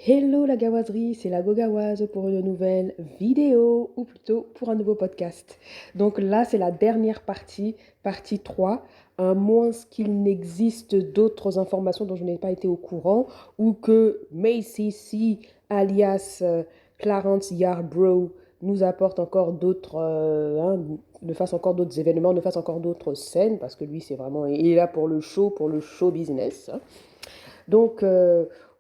Hello la gawazerie, c'est la Gogawaz pour une nouvelle vidéo, ou plutôt pour un nouveau podcast. Donc là, c'est la dernière partie, partie 3, à moins qu'il n'existe d'autres informations dont je n'ai pas été au courant, ou que Macy C, alias Clarence Yarbrough, nous apporte encore d'autres, ne fasse encore d'autres événements, ne fasse encore d'autres scènes, parce que lui, c'est vraiment, il est là pour le show business, hein. Donc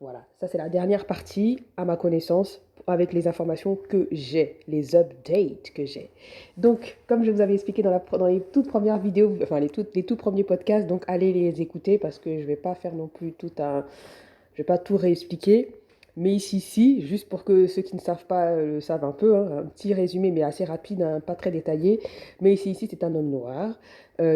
voilà, ça c'est la dernière partie à ma connaissance avec les informations que j'ai, les updates que j'ai. Donc, comme je vous avais expliqué dans les toutes premières vidéos, enfin les tout premiers podcasts, donc allez les écouter parce que je ne vais pas faire non plus je vais pas tout réexpliquer. Mais ici, juste pour que ceux qui ne savent pas le savent un peu, hein, un petit résumé, mais assez rapide, hein, pas très détaillé. Mais ici, c'est un homme noir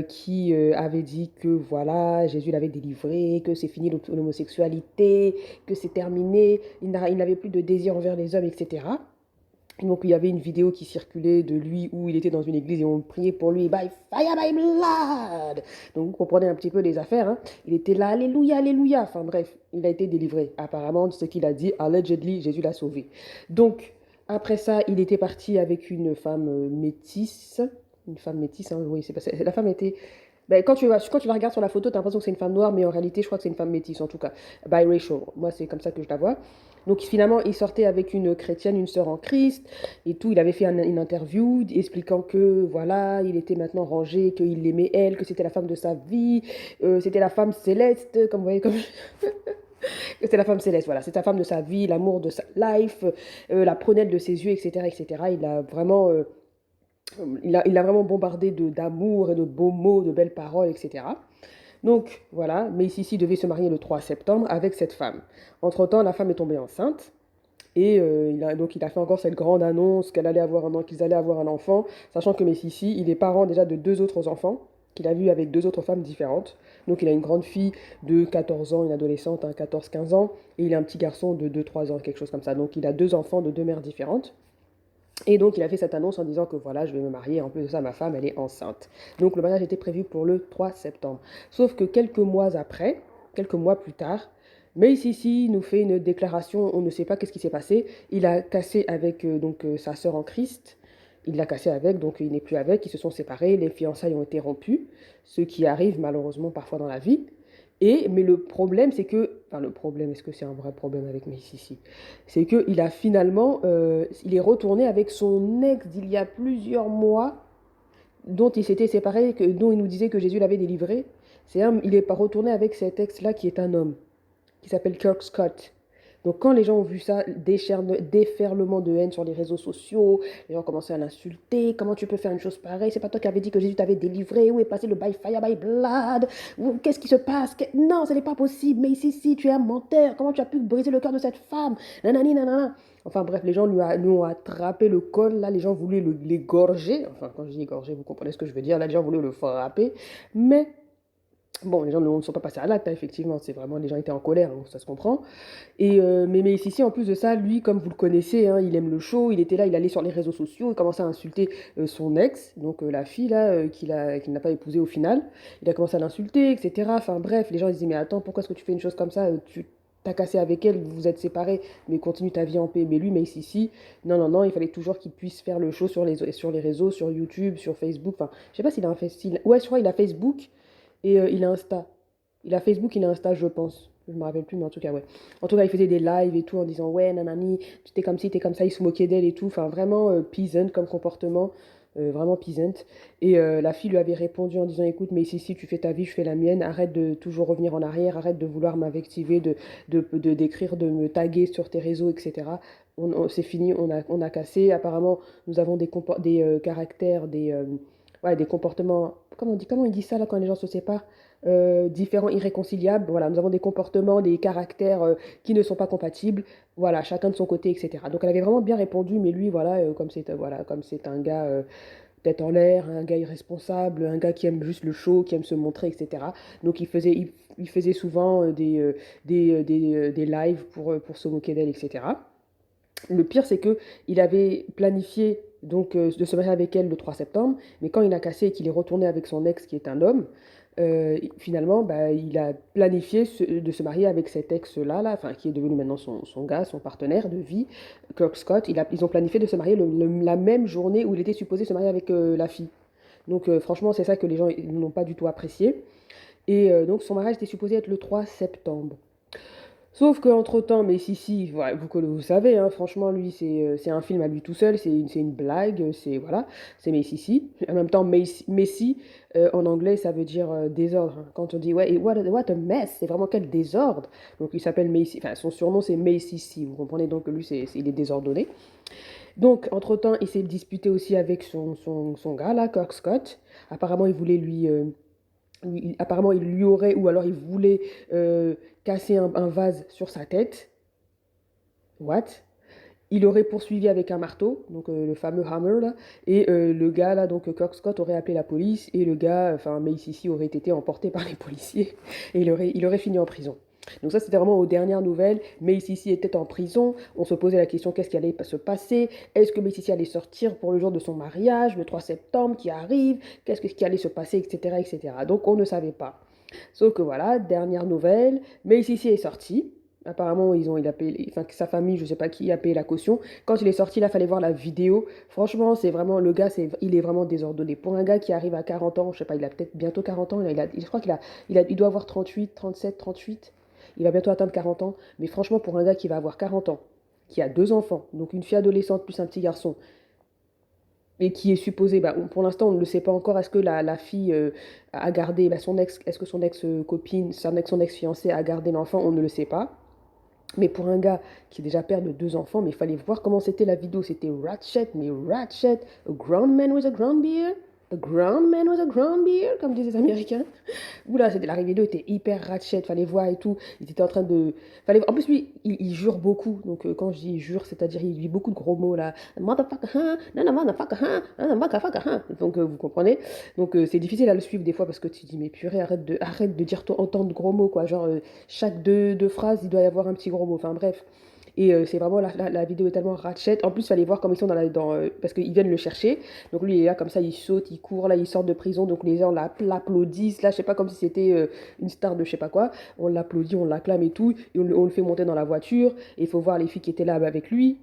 qui avait dit que voilà, Jésus l'avait délivré, que c'est fini l'homosexualité, que c'est terminé, il n'avait plus de désir envers les hommes, etc. Donc il y avait une vidéo qui circulait de lui où il était dans une église et on priait pour lui, by fire, by blood. Donc vous comprenez un petit peu les affaires, hein. Il était là, alléluia, alléluia. Enfin bref, il a été délivré. Apparemment, ce qu'il a dit, allegedly, Jésus l'a sauvé. Donc après ça, il était parti avec une femme métisse. Une femme métisse, hein, oui, c'est pas ça. La femme était. Ben, quand tu la regardes sur la photo, tu as l'impression que c'est une femme noire, mais en réalité, je crois que c'est une femme métisse, en tout cas. Biracial. Moi, c'est comme ça que je la vois. Donc finalement, il sortait avec une chrétienne, une sœur en Christ, et tout. Il avait fait une interview expliquant que voilà, il était maintenant rangé, qu'il l'aimait elle, que c'était la femme de sa vie, c'était la femme céleste, comme vous voyez, comme c'était la femme céleste, voilà, c'est la femme de sa vie, l'amour de sa life, la prunelle de ses yeux, etc., etc. Il a vraiment bombardé d'amour et de beaux mots, de belles paroles, etc. Donc voilà, mais Sissi devait se marier le 3 septembre avec cette femme. Entre-temps, la femme est tombée enceinte. Et donc il a fait encore cette grande annonce qu'ils allaient avoir un enfant, sachant que Messisi, il est parent déjà de deux autres enfants qu'il a vus avec deux autres femmes différentes. Donc il a une grande fille de 14 ans, une adolescente, 14-15 ans, et il a un petit garçon de 2-3 ans, quelque chose comme ça. Donc il a deux enfants de deux mères différentes. Et donc il a fait cette annonce en disant que voilà, je vais me marier, en plus de ça, ma femme, elle est enceinte. Donc le mariage était prévu pour le 3 septembre. Sauf que quelques mois plus tard, mais ici nous fait une déclaration, on ne sait pas qu'est-ce qui s'est passé. Il a cassé avec sa sœur en Christ. Il l'a cassé avec, donc il n'est plus avec, ils se sont séparés, les fiançailles ont été rompues, ce qui arrive malheureusement parfois dans la vie. Mais le problème, c'est que, enfin le problème, est-ce que c'est un vrai problème avec Mississi? C'est qu'il a finalement, il est retourné avec son ex d'il y a plusieurs mois, dont il s'était séparé, dont il nous disait que Jésus l'avait délivré. Il est pas retourné avec cet ex-là qui est un homme, qui s'appelle Kirk Scott. Donc quand les gens ont vu ça, déferlement de haine sur les réseaux sociaux, les gens commençaient à l'insulter. Comment tu peux faire une chose pareille? C'est pas toi qui avais dit que Jésus t'avait délivré? Où est passé le by fire, by blood? Qu'est-ce qui se passe? Non, ce n'est pas possible. Mais si, tu es un menteur. Comment tu as pu briser le cœur de cette femme? Nanani, nanana. Enfin bref, les gens lui ont attrapé le col. Là, les gens voulaient l'égorger. Enfin, quand je dis égorger, vous comprenez ce que je veux dire. Là, les gens voulaient le frapper. Mais bon, les gens ne sont pas passés à l'acte, hein, effectivement. C'est vraiment, les gens étaient en colère, donc ça se comprend. Mais ici, en plus de ça, lui, comme vous le connaissez, hein, il aime le show, il était là, il allait sur les réseaux sociaux, il commençait à insulter son ex, donc la fille là, qu'il n'a pas épousée au final. Il a commencé à l'insulter, etc. Enfin bref, les gens disaient, mais attends, pourquoi est-ce que tu fais une chose comme ça? Tu t'as cassé avec elle, vous vous êtes séparés, mais continue ta vie en paix. Mais lui, mais ici, non, non, non, il fallait toujours qu'il puisse faire le show sur les réseaux, sur YouTube, sur Facebook. Enfin, je sais pas s'il a un Facebook. Ouais, je crois qu'il a Facebook et il a Insta. Il a Facebook, il a Insta, je pense. Je me rappelle plus, mais en tout cas, ouais. En tout cas, il faisait des lives et tout en disant, ouais, nanani, tu t'es comme ci, t'es comme ça, il se moquait d'elle et tout. Enfin, vraiment peasant comme comportement, vraiment peasant. Et la fille lui avait répondu en disant, écoute, mais si tu fais ta vie, je fais la mienne, arrête de toujours revenir en arrière, arrête de vouloir m'invectiver, d'écrire, de me taguer sur tes réseaux, etc. C'est fini, on a cassé. Apparemment, nous avons des caractères, ouais, des comportements. Comment il dit ça là quand les gens se séparent? Différents, irréconciliables. Voilà, nous avons des comportements, des caractères qui ne sont pas compatibles. Voilà, chacun de son côté, etc. Donc elle avait vraiment bien répondu, mais lui, voilà, comme c'est un gars tête en l'air, un gars irresponsable, un gars qui aime juste le show, qui aime se montrer, etc. Donc il faisait souvent des lives pour se moquer d'elle, etc. Le pire, c'est que il avait planifié donc de se marier avec elle le 3 septembre, mais quand il a cassé et qu'il est retourné avec son ex qui est un homme, finalement, bah, il a planifié de se marier avec cet ex-là, là, enfin, qui est devenu maintenant son gars, son partenaire de vie, Kirk Scott. Ils ont planifié de se marier la même journée où il était supposé se marier avec la fille. Donc franchement, c'est ça que les gens ils n'ont pas du tout apprécié. Et donc son mariage était supposé être le 3 septembre. Sauf qu'entre-temps, Messi, si, voilà, vous savez, hein, franchement, lui, c'est un film à lui tout seul, c'est une blague, c'est voilà, c'est Messi, si. En même temps, Messi, en anglais, ça veut dire désordre. Quand on dit, ouais, et what a mess, c'est vraiment quel désordre. Donc il s'appelle Messi, enfin son surnom c'est Messi, si, vous comprenez donc que lui, il est désordonné. Donc, entre-temps, il s'est disputé aussi avec son gars, là, Kirk Scott. Apparemment, il voulait apparemment, il lui aurait, ou alors il voulait casser un vase sur sa tête. What? Il aurait poursuivi avec un marteau, donc le fameux hammer là, et le gars là, donc Kirk Scott aurait appelé la police, et le gars, enfin Mace ici, aurait été emporté par les policiers, et il aurait fini en prison. Donc ça, c'était vraiment aux dernières nouvelles. Mace ici était en prison. On se posait la question, qu'est-ce qui allait se passer? Est-ce que Mace ici allait sortir pour le jour de son mariage, le 3 septembre qui arrive? Qu'est-ce qui allait se passer, etc., etc. Donc on ne savait pas. Sauf que voilà, dernière nouvelle, Mace ici est sorti. Apparemment, il a payé, enfin, sa famille, je sais pas qui a payé la caution. Quand il est sorti, là, il fallait voir la vidéo. Franchement, c'est vraiment, le gars, il est vraiment désordonné. Pour un gars qui arrive à 40 ans, je sais pas, il a peut-être bientôt 40 ans, je crois il doit avoir 38, 37, 38. Il va bientôt atteindre 40 ans. Mais franchement, pour un gars qui va avoir 40 ans, qui a deux enfants, donc une fille adolescente plus un petit garçon, et qui est supposé, bah, pour l'instant, on ne le sait pas encore, est-ce que la fille a gardé, bah, est-ce que son ex-copine, son ex-fiancé a gardé l'enfant, on ne le sait pas. Mais pour un gars qui est déjà père de deux enfants, mais il fallait voir comment c'était la vidéo. C'était ratchet, mais ratchet. A grown man with a grown beard. A grown man with a grown beard, comme disent les Américains. Oula, la vidéo était hyper ratchet, fallait voir et tout. Il était en train de. En plus, lui, il jure beaucoup. Donc, quand je dis jure, c'est-à-dire il dit beaucoup de gros mots là. Motherfucker, hein, nana, motherfucker, hein, nana, motherfucker, hein. Donc, vous comprenez. Donc, c'est difficile à le suivre des fois parce que tu dis, mais purée, arrête de dire autant de gros mots, quoi. Genre, chaque deux phrases, il doit y avoir un petit gros mot. Enfin, bref. Et c'est vraiment, la vidéo est tellement ratchet. En plus, il fallait voir comment ils sont parce qu'ils viennent le chercher. Donc lui, il est là comme ça, il saute, il court, là, il sort de prison. Donc les gens l'applaudissent. Là, je sais pas, comme si c'était une star de je sais pas quoi. On l'applaudit, on l'acclame et tout. Et on le fait monter dans la voiture. Et il faut voir les filles qui étaient là avec lui.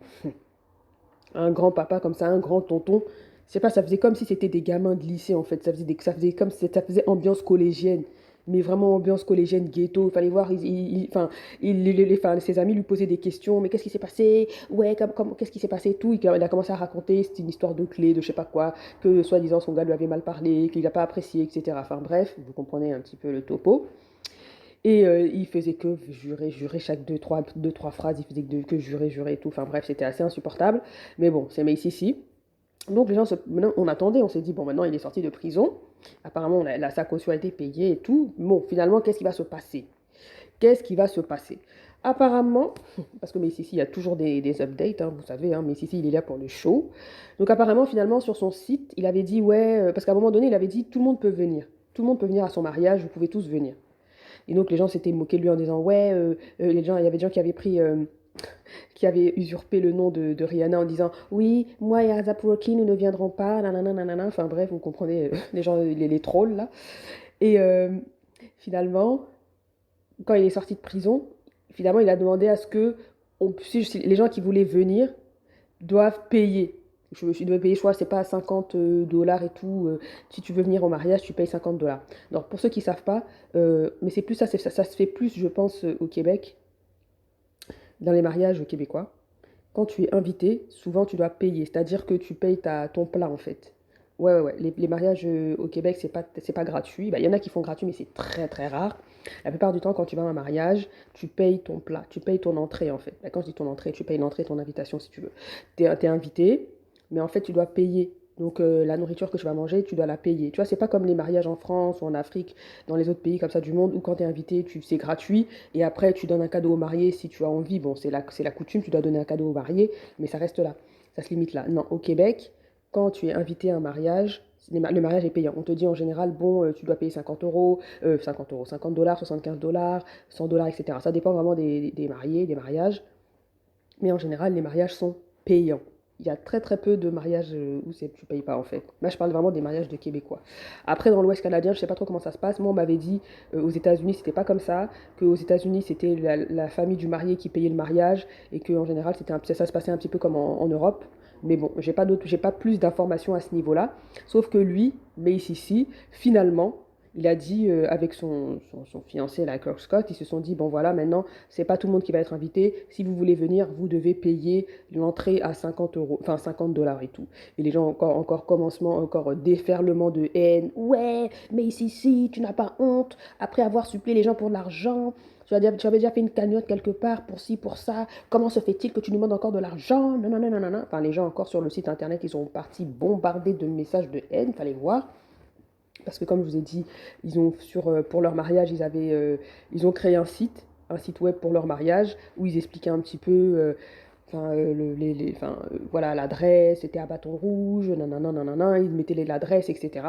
Un grand papa comme ça, un grand tonton. Je sais pas, ça faisait comme si c'était des gamins de lycée en fait. Ça faisait comme si ça faisait ambiance collégienne. Mais vraiment ambiance collégienne, ghetto. Il fallait voir, enfin, enfin, ses amis lui posaient des questions. Mais qu'est-ce qui s'est passé? Ouais, qu'est-ce qui s'est passé? Tout. Il a commencé à raconter, c'était une histoire de clé, de je sais pas quoi, que soi-disant son gars lui avait mal parlé, qu'il n'a pas apprécié, etc. Enfin bref, vous comprenez un petit peu le topo. Et il faisait que jurer chaque deux, trois phrases, il faisait que jurer et tout. Enfin bref, c'était assez insupportable. Mais bon, c'est Macy ici. Donc les gens, maintenant, on attendait, on s'est dit, bon, maintenant il est sorti de prison. Apparemment, sa caution a été payée et tout. Bon, finalement, qu'est-ce qui va se passer? Qu'est-ce qui va se passer? Apparemment, parce que Macy ici, il y a toujours des updates, hein, vous savez, hein, Macy ici, il est là pour le show. Donc apparemment, finalement, sur son site, il avait dit, ouais, parce qu'à un moment donné, il avait dit, tout le monde peut venir. Tout le monde peut venir à son mariage, vous pouvez tous venir. Et donc les gens s'étaient moqués de lui en disant ouais, il y avait des gens qui avaient qui avaient usurpé le nom de Rihanna en disant oui, moi et ASAP Rocky nous ne viendrons pas, nanana, nanana. Enfin bref, vous comprenez les gens, les trolls là. Et finalement, quand il est sorti de prison, finalement il a demandé à ce que si les gens qui voulaient venir doivent payer. Je dois payer, je crois, c'est pas 50 dollars et tout. Si tu veux venir au mariage, tu payes 50 dollars. Donc, pour ceux qui savent pas, mais c'est plus ça, ça se fait plus, je pense, au Québec, dans les mariages québécois. Quand tu es invité, souvent tu dois payer, c'est-à-dire que tu payes ton plat en fait. Ouais, ouais, ouais. Les mariages au Québec, c'est pas gratuit. Bah, il y en a qui font gratuit, mais c'est très très rare. La plupart du temps, quand tu vas à un mariage, tu payes ton plat, tu payes ton entrée en fait. Bah, quand je dis ton entrée, tu payes l'entrée, ton invitation si tu veux. T'es invité, mais en fait, tu dois payer. Donc la nourriture que tu vas manger, tu dois la payer. Tu vois, c'est pas comme les mariages en France ou en Afrique, dans les autres pays comme ça du monde, où quand tu es invité, c'est gratuit, et après tu donnes un cadeau au marié si tu as envie. Bon, c'est la coutume, tu dois donner un cadeau au marié, mais ça reste là. Ça se limite là. Non, au Québec, quand tu es invité à un mariage, le mariage est payant. On te dit en général, bon, tu dois payer 50 euros, 50 euros, 50 dollars, 75 dollars, 100 dollars, etc. Ça dépend vraiment des mariés, des mariages. Mais en général, les mariages sont payants. Il y a très très peu de mariages où tu payes pas en fait. Là, je parle vraiment des mariages de Québécois. Après, dans l'Ouest canadien, je sais pas trop comment ça se passe. Moi, on m'avait dit aux États-Unis, c'était pas comme ça. Qu'aux États-Unis, c'était la famille du marié qui payait le mariage et qu'en général, ça se passait un petit peu comme en Europe. Mais bon, j'ai pas plus d'informations à ce niveau-là. Sauf que lui, Mace ici, finalement, il a dit avec son fiancé, la Kirk Scott, ils se sont dit, bon voilà, maintenant, c'est pas tout le monde qui va être invité. Si vous voulez venir, vous devez payer l'entrée à 50 euros, enfin 50 dollars et tout. Et les gens, encore commencement, encore déferlement de haine. Ouais, mais ici, tu n'as pas honte. Après avoir supplié les gens pour de l'argent, tu avais déjà fait une cagnotte quelque part pour ci, pour ça. Comment se fait-il que tu nous demandes encore de l'argent? Non, non, non, non, non. Enfin, les gens encore sur le site internet, ils sont partis bombardés de messages de haine, fallait voir. Parce que comme je vous ai dit, pour leur mariage, ils ont créé un site web pour leur mariage, où ils expliquaient un petit peu, voilà, l'adresse, c'était à Bâton Rouge, nanana, nanana, ils mettaient l'adresse, etc.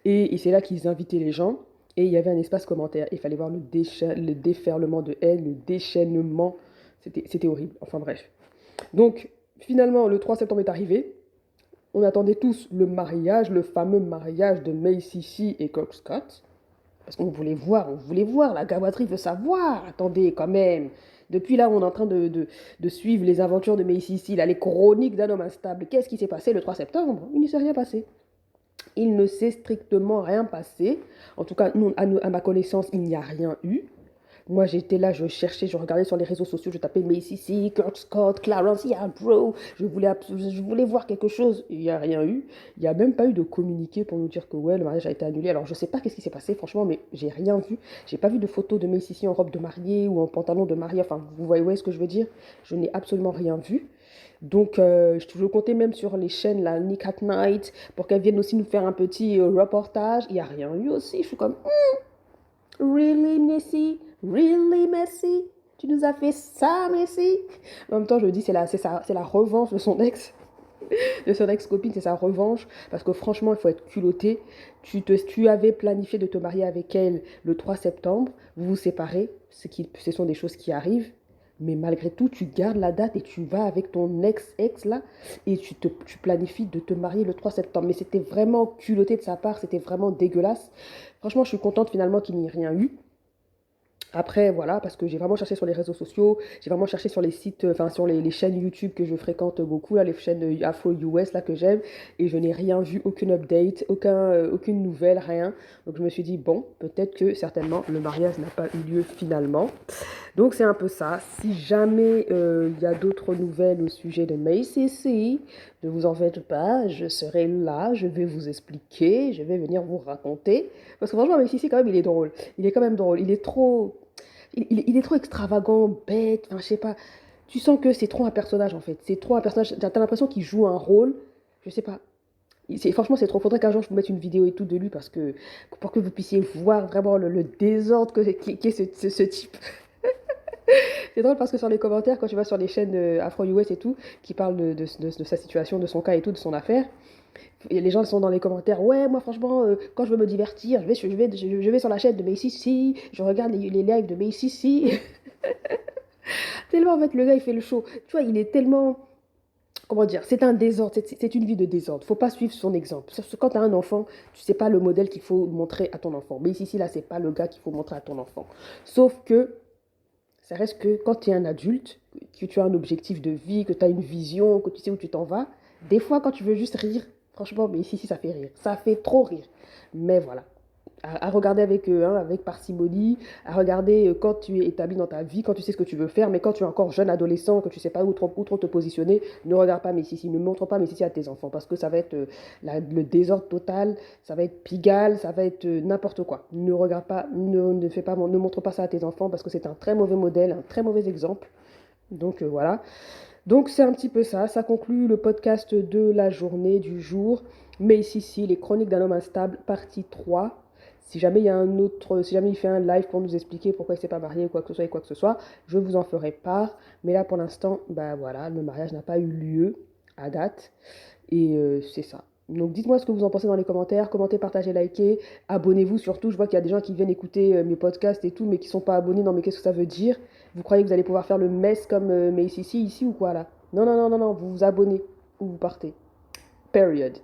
Et c'est là qu'ils invitaient les gens, et il y avait un espace commentaire. Il fallait voir le déferlement de haine, le déchaînement, c'était horrible, enfin bref. Donc, finalement, le 3 septembre est arrivé, on attendait tous le mariage, le fameux mariage de Macy C et Kirk Scott. Parce on voulait voir, la gabaterie veut savoir. Attendez, quand même. Depuis là, on est en train de suivre les aventures de Macy C, là, les chroniques d'un homme instable. Qu'est-ce qui s'est passé le 3 septembre? Il ne s'est rien passé. Il ne s'est strictement rien passé. En tout cas, à ma connaissance, il n'y a rien eu. Moi, j'étais là, je cherchais, je regardais sur les réseaux sociaux, je tapais Macy C, Kurt Scott, Clarence, yeah, bro. Je voulais voir quelque chose. Il n'y a rien eu. Il n'y a même pas eu de communiqué pour nous dire que ouais, le mariage a été annulé. Alors, je sais pas qu'est-ce qui s'est passé, franchement, mais j'ai rien vu. J'ai pas vu de photo de Macy C en robe de mariée ou en pantalon de mariée. Enfin, vous voyez ce que je veux dire? Je n'ai absolument rien vu. Donc, je comptais même sur les chaînes, la Nick at Night, pour qu'elles viennent aussi nous faire un petit reportage. Il n'y a rien eu aussi. Je suis comme, really, Messi? Really, Messi? Tu nous as fait ça, Messi? En même temps, je me dis, c'est la revanche de son ex, de son ex-copine, c'est sa revanche. Parce que franchement, il faut être culotté. Tu avais planifié de te marier avec elle le 3 septembre. Vous vous séparez. Ce sont des choses qui arrivent. Mais malgré tout, tu gardes la date et tu vas avec ton ex-ex là. Et tu planifies de te marier le 3 septembre. Mais c'était vraiment culotté de sa part. C'était vraiment dégueulasse. Franchement, je suis contente finalement qu'il n'y ait rien eu. Après, voilà, parce que j'ai vraiment cherché sur les réseaux sociaux, j'ai vraiment cherché sur les sites, enfin sur les chaînes YouTube que je fréquente beaucoup, là, les chaînes Afro-US là que j'aime, et je n'ai rien vu, aucune update, aucune nouvelle, rien. Donc je me suis dit, bon, peut-être que certainement le mariage n'a pas eu lieu finalement. Donc c'est un peu ça. Si jamais il y a d'autres nouvelles au sujet de Macy C, ne vous en faites pas, je serai là, je vais vous expliquer, je vais venir vous raconter. Parce que franchement, Macy C, quand même, il est drôle. Il est quand même drôle. Il est trop extravagant, bête, enfin, je sais pas. Tu sens que c'est trop un personnage, en fait. C'est trop un personnage. T'as l'impression qu'il joue un rôle. Je sais pas. Franchement, c'est trop. Faudrait qu'un jour je vous mette une vidéo et tout de lui pour que vous puissiez voir vraiment le désordre qu'est ce type. C'est drôle parce que sur les commentaires, quand tu vas sur les chaînes Afro-US et tout, qui parlent de sa situation, de son cas et tout, de son affaire, et les gens sont dans les commentaires, ouais, moi franchement, quand je veux me divertir, je vais sur la chaîne de Macy C, je regarde les lives de Macy C. Tellement en fait, le gars, il fait le show. Tu vois, il est tellement. Comment dire? C'est un désordre, c'est une vie de désordre. Faut pas suivre son exemple. Sauf que quand tu as un enfant, tu sais pas le modèle qu'il faut montrer à ton enfant. Mais ici, là, c'est pas le gars qu'il faut montrer à ton enfant. Sauf que ça reste que quand tu es un adulte, que tu as un objectif de vie, que tu as une vision, que tu sais où tu t'en vas, des fois, quand tu veux juste rire, franchement, mais ici, ça fait rire. Ça fait trop rire. Mais voilà. À regarder avec, avec parcimonie, à regarder quand tu es établi dans ta vie, quand tu sais ce que tu veux faire, mais quand tu es encore jeune adolescent, que tu ne sais pas où trop te positionner, ne regarde pas Messi, ne montre pas Messi à tes enfants, parce que ça va être le désordre total, ça va être Pigalle, ça va être n'importe quoi. Ne regarde pas, ne montre pas ça à tes enfants, parce que c'est un très mauvais modèle, un très mauvais exemple. Donc voilà. Donc c'est un petit peu ça. Ça conclut le podcast de la journée, du jour. Mais ici, les chroniques d'un homme instable, partie 3. Si jamais il y a si jamais il fait un live pour nous expliquer pourquoi il s'est pas marié ou quoi que ce soit et quoi que ce soit, je vous en ferai part. Mais là, pour l'instant, bah voilà, le mariage n'a pas eu lieu à date. Et c'est ça. Donc dites-moi ce que vous en pensez dans les commentaires, commentez, partagez, likez, abonnez-vous surtout. Je vois qu'il y a des gens qui viennent écouter mes podcasts et tout, mais qui sont pas abonnés. Non, mais qu'est-ce que ça veut dire? Vous croyez que vous allez pouvoir faire le mess comme mais ici ou quoi là? Non, non, non, non, non, vous vous abonnez. où vous partez. Period.